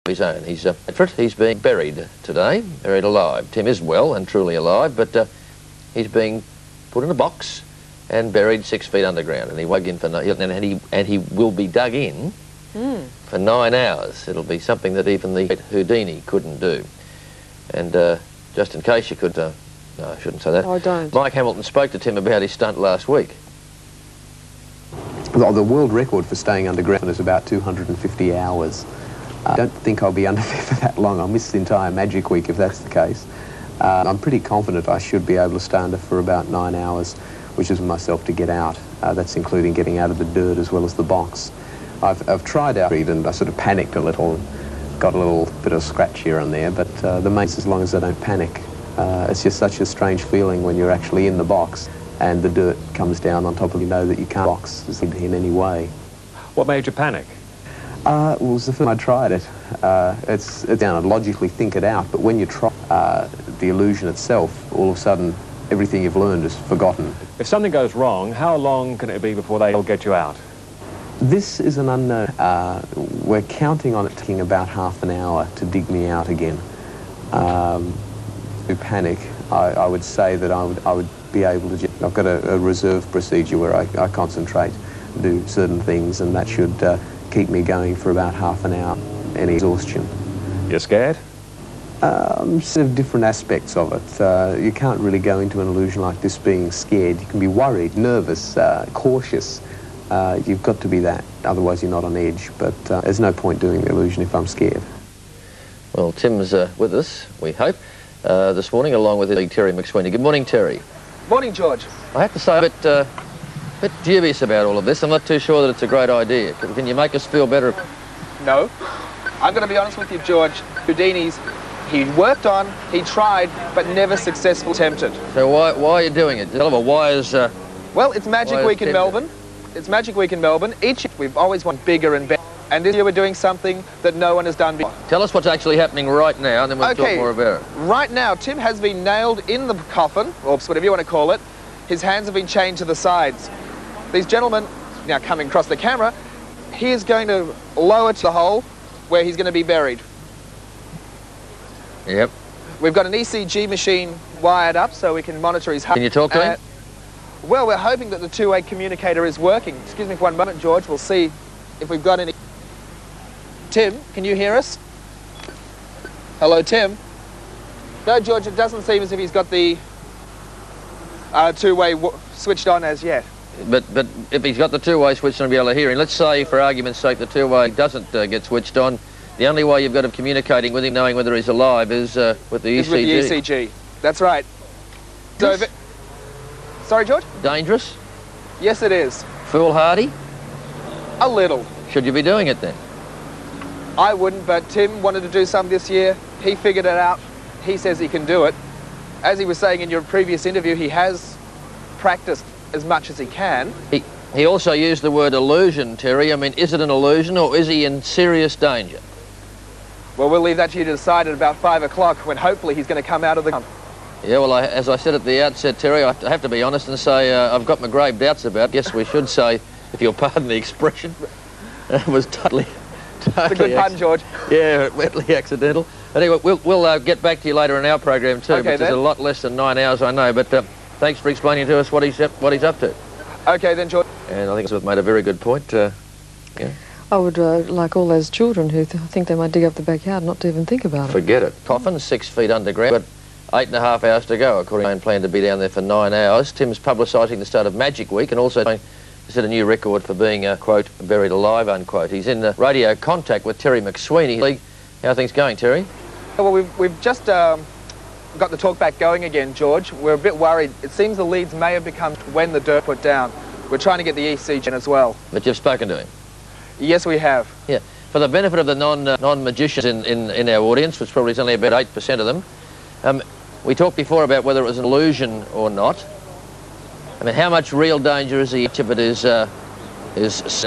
his own. He's being buried today, buried alive. Tim is well and truly alive, but he's being put in a box and buried 6 feet underground. And he dug in for and he will be dug in for 9 hours. It'll be something that even the Houdini couldn't do. And just in case you could, no, I shouldn't say that. Oh, don't. Mike Hamilton spoke to Tim about his stunt last week. Well, the world record for staying underground is about 250 hours. I don't think I'll be under for that long. I'll miss the entire Magic Week if that's the case. I'm pretty confident I should be able to stay under for about 9 hours, which is myself to get out. That's including getting out of the dirt as well as the box. I've tried out and I sort of panicked a little, got a little bit of scratch here and there, but the main is as long as I don't panic. It's just such a strange feeling when you're actually in the box and the dirt comes down on top of you, know that you can't box in any way. What made you panic? Well, it was the first time I tried it. It's down, I'd logically think it out, but when you try the illusion itself, all of a sudden everything you've learned is forgotten. If something goes wrong, how long can it be before they'll get you out? This is an unknown. We're counting on it taking about half an hour to dig me out again. To panic, I would say that I would be able to. I've got a reserve procedure where I concentrate, do certain things, and that should keep me going for about half an hour. Any exhaustion. You're scared? Sort of different aspects of it. You can't really go into an illusion like this being scared. You can be worried, nervous, cautious. You've got to be that, otherwise you're not on edge. But there's no point doing the illusion if I'm scared. Well, Tim's with us, we hope, this morning, along with Terry McSweeney. Good morning, Terry. Morning, George. I have to say I'm a bit dubious about all of this. I'm not too sure that it's a great idea. Can you make us feel better? No. I'm going to be honest with you, George. Houdini's, he worked on, he tried, but never successfully attempted. So why are you doing it? Why is... well, it's Magic Week in Melbourne. It's Magic Week in Melbourne. Each year we've always wanted bigger and better. And this year we're doing something that no one has done before. Tell us what's actually happening right now, and then we'll talk more about it. Right now, Tim has been nailed in the coffin, or whatever you want to call it. His hands have been chained to the sides. These gentlemen, now coming across the camera, he is going to lower to the hole where he's going to be buried. Yep. We've got an ECG machine wired up so we can monitor his heart. Can you talk to him? Well, we're hoping that the two-way communicator is working. Excuse me for one moment, George. We'll see if we've got any... Tim, can you hear us? Hello, Tim? No, George, it doesn't seem as if he's got the two-way switched on as yet. But if he's got the two-way switched on, we'll be able to hear him. Let's say, for argument's sake, the two-way doesn't get switched on. The only way you've got of communicating with him, knowing whether he's alive, is with the ECG. Is with the ECG. That's right. So if it... Sorry, George? Dangerous? Yes, it is. Foolhardy? A little. Should you be doing it then? I wouldn't, but Tim wanted to do something this year. He figured it out. He says he can do it. As he was saying in your previous interview, he has practiced as much as he can. He also used the word illusion, Terry. I mean, is it an illusion or is he in serious danger? Well, we'll leave that to you to decide at about 5 o'clock when hopefully he's going to come out of the... Yeah, well, as I said at the outset, Terry, I have to be honest and say I've got my grave doubts about it. Guess we should say, if you'll pardon the expression, it was totally it's a good pun, George. Yeah, wetly accidental. Anyway, we'll get back to you later in our program too, okay, but there's a lot less than 9 hours, I know, but thanks for explaining to us what he's up to. Okay then, George. And I think Elizabeth made a very good point. Yeah. I would like all those children who think they might dig up the backyard not to even think about it. Forget it. Coffin, 6 feet underground, but 8.5 hours to go, according to the plan to be down there for 9 hours. Tim's publicising the start of Magic Week and also set a new record for being, quote, buried alive, unquote. He's in radio contact with Terry McSweeney. How are things going, Terry? Well, we've just got the talk back going again, George. We're a bit worried. It seems the leads may have become when the dirt put down. We're trying to get the ECG in as well. But you've spoken to him? Yes, we have. Yeah. For the benefit of the non-magicians in our audience, which probably is only about 8% of them, we talked before about whether it was an illusion or not. I mean, how much real danger is each of it is an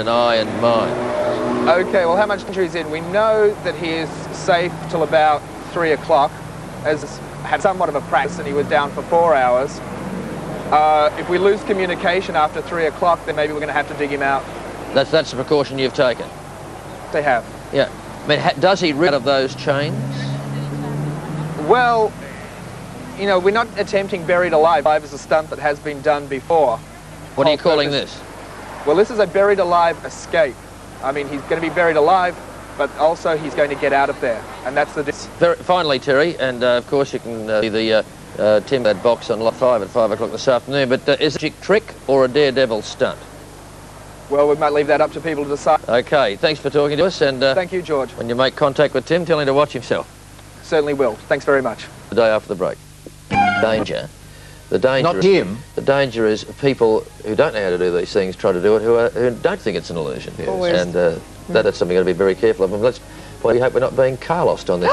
eye and mind? Okay, well, how much danger is in? We know that he is safe till about 3 o'clock, as had somewhat of a practice and he was down for 4 hours. If we lose communication after 3 o'clock, then maybe we're going to have to dig him out. That's the precaution you've taken? They have. Yeah. I mean, does he rid of those chains? Well, you know, we're not attempting buried alive. Alive is a stunt that has been done before. What are you calling this? Well, this is a buried alive escape. I mean, he's going to be buried alive, but also he's going to get out of there, and that's the... Finally, Terry, and of course you can see the Tim that box on Lot 5 at 5 o'clock this afternoon, but is it a magic trick or a daredevil stunt? Well, we might leave that up to people to decide. Okay, thanks for talking to us, and thank you, George. When you make contact with Tim, tell him to watch himself. Certainly will. Thanks very much. The day after the break. Danger. The danger. Not him. The danger is people who don't know how to do these things try to do it, who don't think it's an illusion. Always. And that's something you've got to be very careful of. And we hope we're not being Carlosed on this.